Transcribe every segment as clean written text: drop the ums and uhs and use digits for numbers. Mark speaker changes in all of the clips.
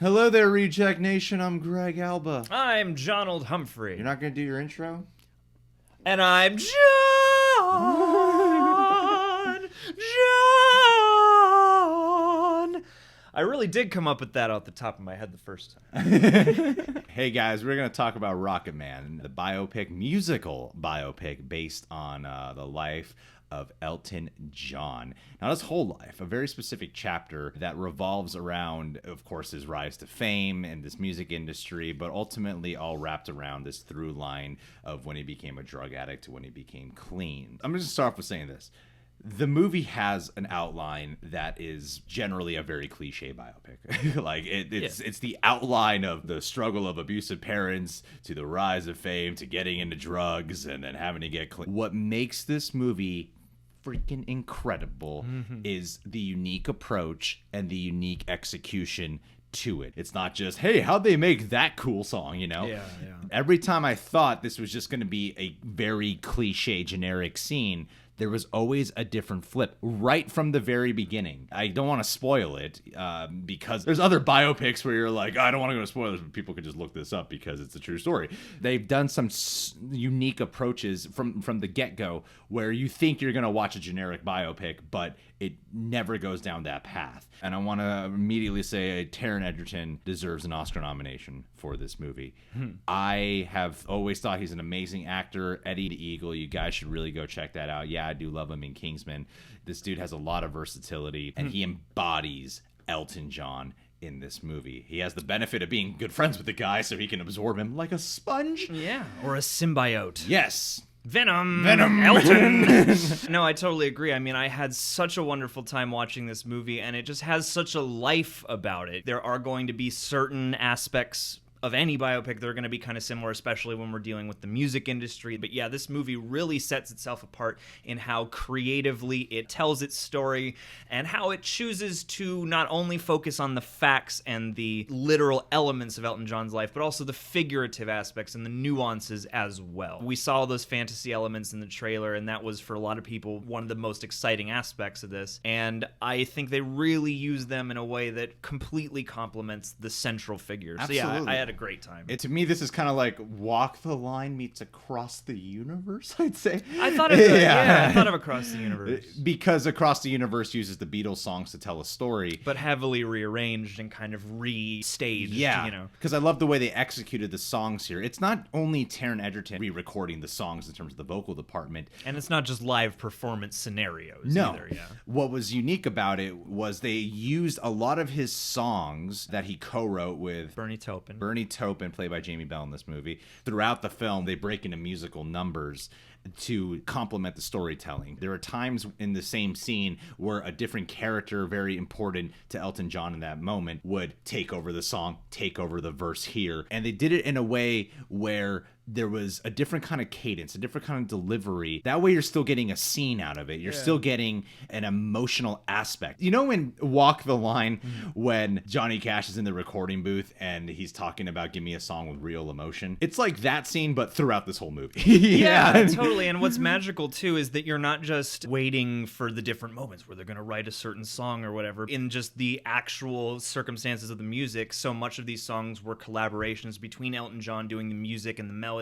Speaker 1: Hello there, Reject Nation. I'm Greg Alba.
Speaker 2: I'm Jonald Humphrey.
Speaker 1: You're not going to do your intro?
Speaker 2: And I'm John. I really did come up with that off the top of my head the first time.
Speaker 1: Hey guys, we're going to talk about Rocketman, the biopic, musical biopic based on the life of Elton John. Now, his whole life, a very specific chapter that revolves around, of course, his rise to fame and this music industry, but ultimately all wrapped around this through line of when he became a drug addict to when he became clean. I'm going to start off with saying this. The movie has an outline that is generally a very cliche biopic. It's the outline of the struggle of abusive parents to the rise of fame to getting into drugs and then having to get clean. What makes this movie freaking incredible is the unique approach and the unique execution to it. It's not just, hey, how'd they make that cool song, you know?
Speaker 2: Yeah.
Speaker 1: Every time I thought this was just going to be a very cliche, generic scene, there was always a different flip right from the very beginning. I don't want to spoil it because there's other biopics where you're like, I don't want to go to spoilers, but people could just look this up because it's a true story. They've done some unique approaches from the get-go where you think you're going to watch a generic biopic, but it never goes down that path. And I want to immediately say Taron Egerton deserves an Oscar nomination for this movie. I have always thought he's an amazing actor. Eddie the Eagle, you guys should really go check that out. Yeah, I do love him in Kingsman. This dude has a lot of versatility, and he embodies Elton John in this movie. He has the benefit of being good friends with the guy, so he can absorb him like a sponge.
Speaker 2: Yeah, or a symbiote.
Speaker 1: Yes.
Speaker 2: Venom. Elton. No, I totally agree. I mean, I had such a wonderful time watching this movie, and it just has such a life about it. There are going to be certain aspects of any biopic that are going to be kind of similar, especially when we're dealing with the music industry. But yeah, this movie really sets itself apart in how creatively it tells its story and how it chooses to not only focus on the facts and the literal elements of Elton John's life, but also the figurative aspects and the nuances as well. We saw those fantasy elements in the trailer, and that was, for a lot of people, one of the most exciting aspects of this. And I think they really use them in a way that completely complements the central figure.
Speaker 1: Absolutely.
Speaker 2: So yeah, I had a great time.
Speaker 1: To me, this is kind of like Walk the Line meets Across the Universe, I'd say.
Speaker 2: I thought of it. Yeah, I thought of Across the Universe.
Speaker 1: Because Across the Universe uses the Beatles songs to tell a story.
Speaker 2: But heavily rearranged and kind of restaged, you know.
Speaker 1: Because I love the way they executed the songs here. It's not only Taron Egerton re-recording the songs in terms of the vocal department.
Speaker 2: And it's not just live performance scenarios either, yeah.
Speaker 1: What was unique about it was they used a lot of his songs that he co-wrote with
Speaker 2: Bernie Taupin,
Speaker 1: played by Jamie Bell in this movie. Throughout the film, they break into musical numbers to complement the storytelling. There are times in the same scene where a different character, very important to Elton John in that moment, would take over the song, take over the verse here. And they did it in a way where there was a different kind of cadence, a different kind of delivery. That way you're still getting a scene out of it. You're still getting an emotional aspect. You know in Walk the Line, when Johnny Cash is in the recording booth and he's talking about give me a song with real emotion? It's like that scene, but throughout this whole movie.
Speaker 2: Yeah, totally. And what's magical, too, is that you're not just waiting for the different moments where they're going to write a certain song or whatever. In just the actual circumstances of the music, so much of these songs were collaborations between Elton John doing the music and the melodies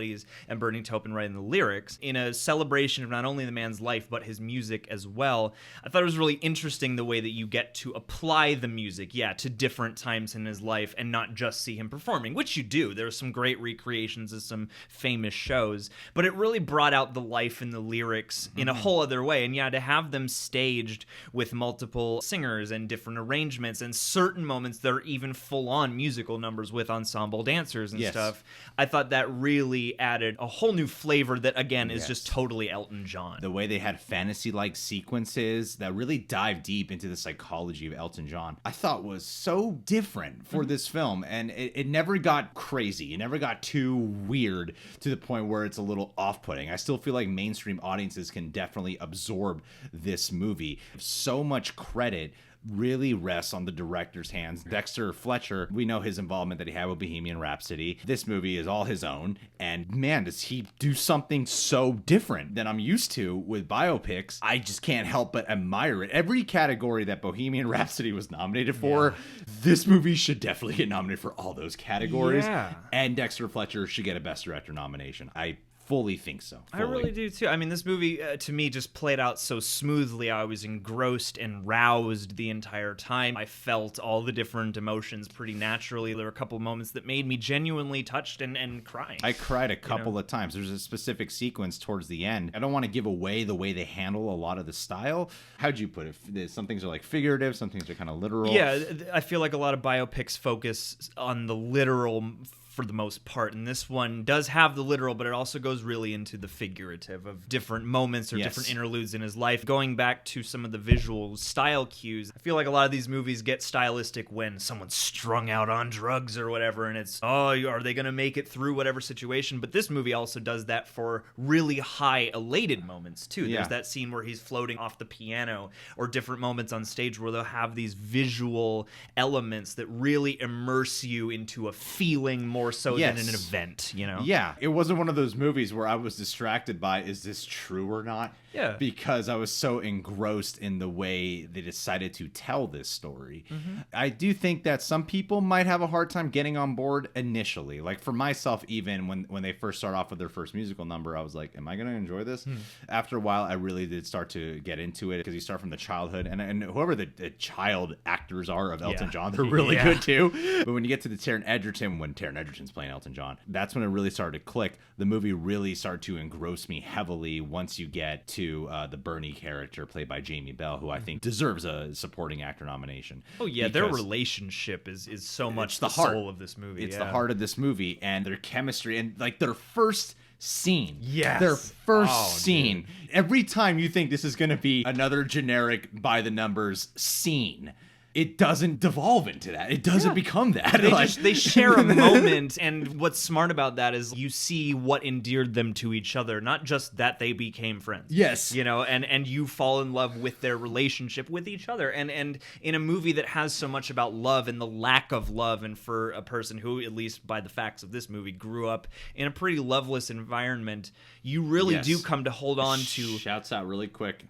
Speaker 2: and Bernie Taupin writing the lyrics in a celebration of not only the man's life but his music as well. I thought it was really interesting the way that you get to apply the music, to different times in his life and not just see him performing, which you do. There are some great recreations of some famous shows, but it really brought out the life in the lyrics in a whole other way. And to have them staged with multiple singers and different arrangements and certain moments that are even full-on musical numbers with ensemble dancers and stuff, I thought that really added a whole new flavor that, again, is just totally Elton John.
Speaker 1: The way they had fantasy-like sequences that really dive deep into the psychology of Elton John, I thought was so different for this film. And it never got crazy. It never got too weird to the point where it's a little off-putting. I still feel like mainstream audiences can definitely absorb this movie. So much credit really rests on the director's hands. Dexter Fletcher, we know his involvement that he had with Bohemian Rhapsody. This movie is all his own. And man, does he do something so different than I'm used to with biopics. I just can't help but admire it. Every category that Bohemian Rhapsody was nominated for, this movie should definitely get nominated for all those categories.
Speaker 2: Yeah.
Speaker 1: And Dexter Fletcher should get a Best Director nomination. I fully think so.
Speaker 2: I really do too. I mean, this movie to me just played out so smoothly. I was engrossed and roused the entire time. I felt all the different emotions pretty naturally. There were a couple of moments that made me genuinely touched and crying.
Speaker 1: I cried a couple of times. There's a specific sequence towards the end. I don't want to give away the way they handle a lot of the style. How'd you put it? Some things are like figurative, some things are kind of literal.
Speaker 2: Yeah, I feel like a lot of biopics focus on the literal for the most part, and this one does have the literal, but it also goes really into the figurative of different moments or different interludes in his life. Going back to some of the visual style cues, I feel like a lot of these movies get stylistic when someone's strung out on drugs or whatever, and it's, are they going to make it through whatever situation? But this movie also does that for really high elated moments too. There's that scene where he's floating off the piano, or different moments on stage where they'll have these visual elements that really immerse you into a feeling more so than an event, you know?
Speaker 1: Yeah, it wasn't one of those movies where I was distracted by, is this true or not?
Speaker 2: Yeah.
Speaker 1: Because I was so engrossed in the way they decided to tell this story. I do think that some people might have a hard time getting on board initially. Like for myself, even when they first start off with their first musical number, I was like, am I going to enjoy this? After a while, I really did start to get into it, because you start from the childhood, and whoever the child actors are of Elton John, they're really good too. But when you get to the Taron Egerton, when Taron Egerton's playing Elton John, that's when it really started to click. The movie really started to engross me heavily once you get to the Bernie character played by Jamie Bell, who I think deserves a supporting actor nomination.
Speaker 2: Oh yeah, their relationship is so much the soul of this movie.
Speaker 1: It's the heart of this movie, and their chemistry, and like their first scene.
Speaker 2: Yes.
Speaker 1: Their first scene. Dude. Every time you think this is going to be another generic by the numbers scene, it doesn't devolve into that. It doesn't become that.
Speaker 2: They share a moment, and what's smart about that is you see what endeared them to each other, not just that they became friends.
Speaker 1: Yes.
Speaker 2: You know, and you fall in love with their relationship with each other. And in a movie that has so much about love and the lack of love, and for a person who, at least by the facts of this movie, grew up in a pretty loveless environment, you really do come to hold on to...
Speaker 1: Shouts out really quick.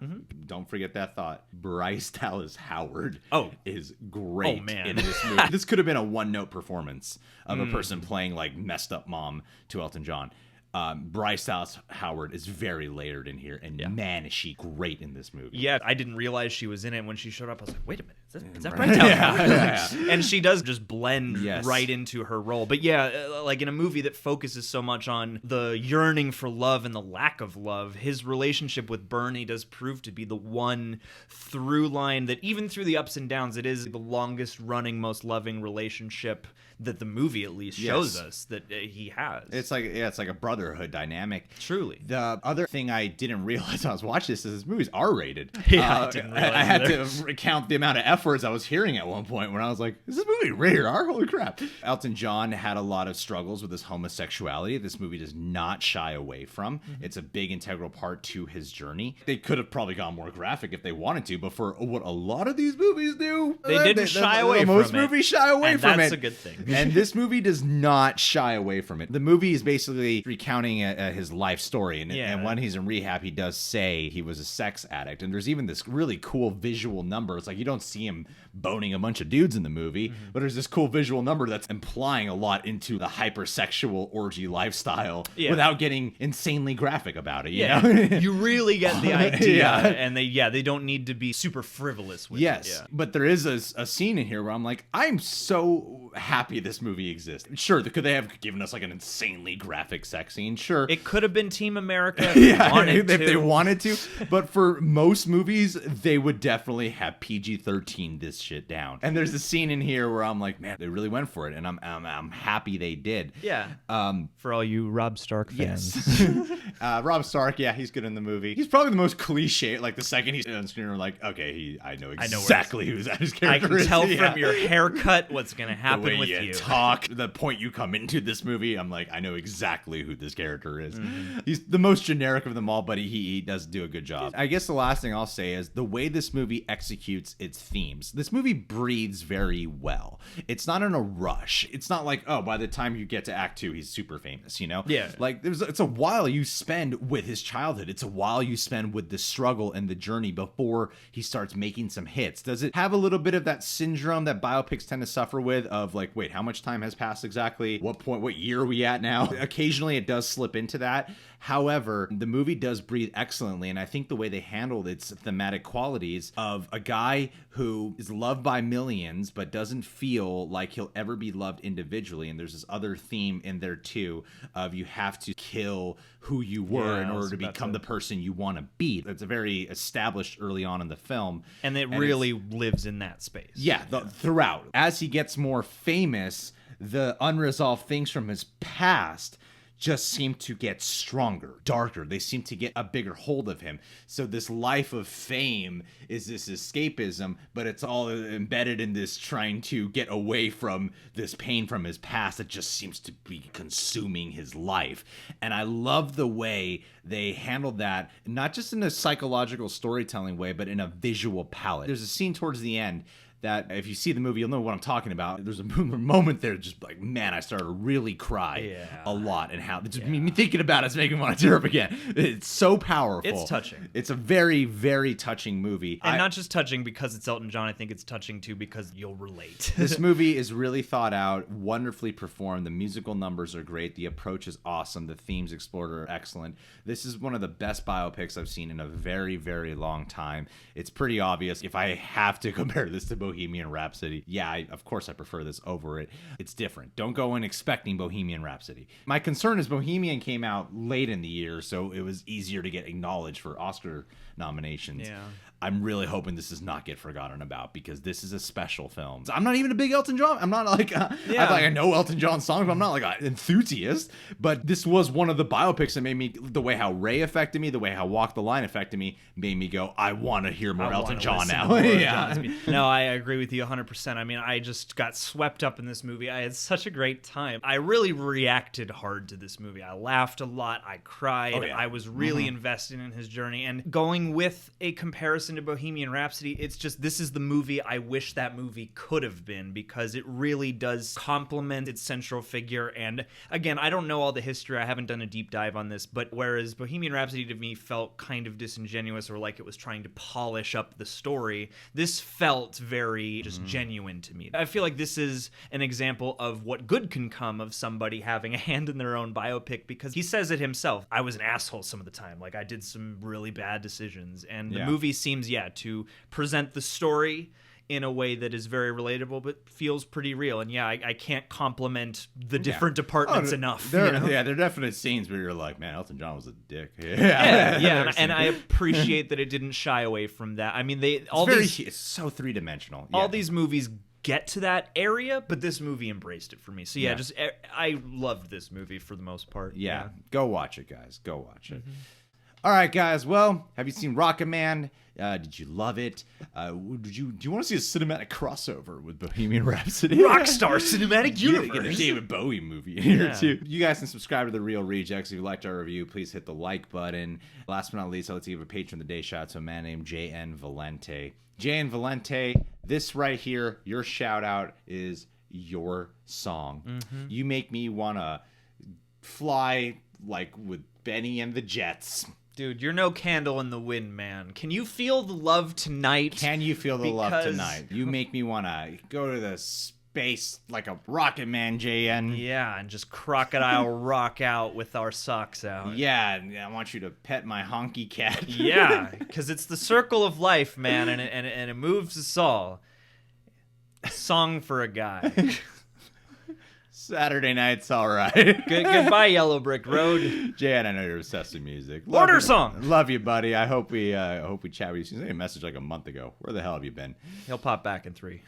Speaker 1: Don't forget that thought. Bryce Dallas Howard is great in this movie. This could have been a one-note performance of a person playing like messed up mom to Elton John. Bryce Dallas Howard is very layered in here, and man, is she great in this movie.
Speaker 2: Yeah, I didn't realize she was in it. When she showed up, I was like, wait a minute, is that Bryce Dallas Howard? And she does just blend right into her role. But yeah, like in a movie that focuses so much on the yearning for love and the lack of love, his relationship with Bernie does prove to be the one through line that, even through the ups and downs, it is the longest running, most loving relationship that the movie at least shows us that he has.
Speaker 1: It's like a brotherhood dynamic.
Speaker 2: Truly.
Speaker 1: The other thing I didn't realize I was watching this is this movie's R-rated.
Speaker 2: Yeah, I didn't realize
Speaker 1: I had to recount the amount of F words I was hearing at one point when I was like, is this movie rated R? Holy crap. Elton John had a lot of struggles with his homosexuality. This movie does not shy away from. It's a big integral part to his journey. They could have probably gone more graphic if they wanted to, but for what a lot of these movies do,
Speaker 2: they didn't shy away from it.
Speaker 1: Most movies shy away from it.
Speaker 2: That's a good thing.
Speaker 1: And this movie does not shy away from it. The movie is basically recounting his life story. And when he's in rehab, he does say he was a sex addict. And there's even this really cool visual number. It's like you don't see him boning a bunch of dudes in the movie, but there's this cool visual number that's implying a lot into the hypersexual orgy lifestyle without getting insanely graphic about it. You know?
Speaker 2: You really get the idea. And they don't need to be super frivolous with it.
Speaker 1: Yes. But there is a scene in here where I'm like, I'm so happy this movie exists. Sure, could they have given us like an insanely graphic sex scene? Sure.
Speaker 2: It could have been Team America if
Speaker 1: they wanted to. But for most movies, they would definitely have PG-13 this shit down. And there's a scene in here where I'm like, man, they really went for it, and I'm happy they did.
Speaker 2: Yeah. For all you Rob Stark fans.
Speaker 1: Yes. Rob Stark, he's good in the movie. He's probably the most cliche. Like the second he's on screen, we're like, okay, I know exactly who's that his character is.
Speaker 2: I can tell from your haircut what's gonna happen happen
Speaker 1: way
Speaker 2: with
Speaker 1: you
Speaker 2: you.
Speaker 1: talk, the point you come into this movie, I'm like, I know exactly who this character is. He's the most generic of them all, but he does do a good job. I guess the last thing I'll say is the way this movie executes its themes. This movie breathes very well. It's not in a rush. It's not like, oh, by the time you get to Act 2, he's super famous, you know?
Speaker 2: Yeah.
Speaker 1: Like, it's a while you spend with his childhood. It's a while you spend with the struggle and the journey before he starts making some hits. Does it have a little bit of that syndrome that biopics tend to suffer with of like, wait, how much time has passed exactly? What year are we at now? Occasionally it does slip into that. However, the movie does breathe excellently, and I think the way they handled its thematic qualities of a guy who is loved by millions but doesn't feel like he'll ever be loved individually, and there's this other theme in there too of you have to kill who you were in order to become the person you want to be. It's a very established early on in the film.
Speaker 2: And it really lives in that space.
Speaker 1: Yeah, throughout. As he gets more famous, the unresolved things from his past just seem to get stronger, darker. They seem to get a bigger hold of him. So this life of fame is this escapism, but it's all embedded in this trying to get away from this pain from his past that just seems to be consuming his life. And I love the way they handled that, not just in a psychological storytelling way, but in a visual palette. There's a scene towards the end that if you see the movie, you'll know what I'm talking about. There's a moment there, just like, man, I started to really cry a lot, and how just me thinking about it's making me want to tear up again. It's so powerful.
Speaker 2: It's touching.
Speaker 1: It's a very, very touching movie.
Speaker 2: And not just touching because it's Elton John. I think it's touching too because you'll relate.
Speaker 1: This movie is really thought out, wonderfully performed. The musical numbers are great. The approach is awesome. The themes explored are excellent. This is one of the best biopics I've seen in a very, very long time. It's pretty obvious. If I have to compare this to Bohemian Rhapsody, of course I prefer this over it. It's different. Don't go in expecting Bohemian Rhapsody. My concern is Bohemian came out late in the year, so it was easier to get acknowledged for Oscar nominations.
Speaker 2: Yeah.
Speaker 1: I'm really hoping this does not get forgotten about because this is a special film. I'm not even a big Elton John. I'm not like I know Elton John songs, but I'm not like an enthusiast. But this was one of the biopics that made me, the way how Ray affected me, the way how Walk the Line affected me, made me go, I want to hear more Elton John now.
Speaker 2: No, I agree with you 100%. I mean, I just got swept up in this movie. I had such a great time. I really reacted hard to this movie. I laughed a lot. I cried. I was really invested in his journey. And going with a comparison to Bohemian Rhapsody, it's just, this is the movie I wish that movie could have been, because it really does complement its central figure. And again, I don't know all the history. I haven't done a deep dive on this, but whereas Bohemian Rhapsody to me felt kind of disingenuous or like it was trying to polish up the story, this felt very just genuine to me. I feel like this is an example of what good can come of somebody having a hand in their own biopic, because he says it himself. I was an asshole some of the time. Like, I did some really bad decisions. And the movie seems, to present the story in a way that is very relatable but feels pretty real. And I can't compliment the different departments enough.
Speaker 1: There are definite scenes where you're like, man, Elton John was a dick.
Speaker 2: And I appreciate that it didn't shy away from that. I mean, it's
Speaker 1: so three-dimensional.
Speaker 2: All these movies get to that area, but this movie embraced it for me. So I loved this movie for the most part.
Speaker 1: Go watch it, guys. Go watch it. All right, guys. Well, have you seen Rocketman? Did you love it? Do you want to see a cinematic crossover with Bohemian Rhapsody?
Speaker 2: Rockstar Cinematic Universe.
Speaker 1: Get a David Bowie movie in here too. You guys can subscribe to The Real Rejects. If you liked our review, please hit the like button. Last but not least, I'd like to give a patron of the day shout out to a man named J.N. Valente. J.N. Valente, this right here, your shout out is your song. You make me want to fly like with Benny and the Jets.
Speaker 2: Dude, you're no candle in the wind, man. Can you feel the love tonight?
Speaker 1: Can you feel the love tonight? You make me want to go to the space like a rocket man, JN.
Speaker 2: Yeah, and just crocodile rock out with our socks out.
Speaker 1: Yeah, I want you to pet my honky cat.
Speaker 2: Yeah, because it's the circle of life, man, and it moves us all. Song for a guy.
Speaker 1: Saturday night's all right.
Speaker 2: Goodbye, Yellow Brick Road.
Speaker 1: Jan, I know you're obsessed with music.
Speaker 2: Order song.
Speaker 1: Love you, buddy. I hope we chat with you. You sent me a message like a month ago. Where the hell have you been?
Speaker 2: He'll pop back in 3.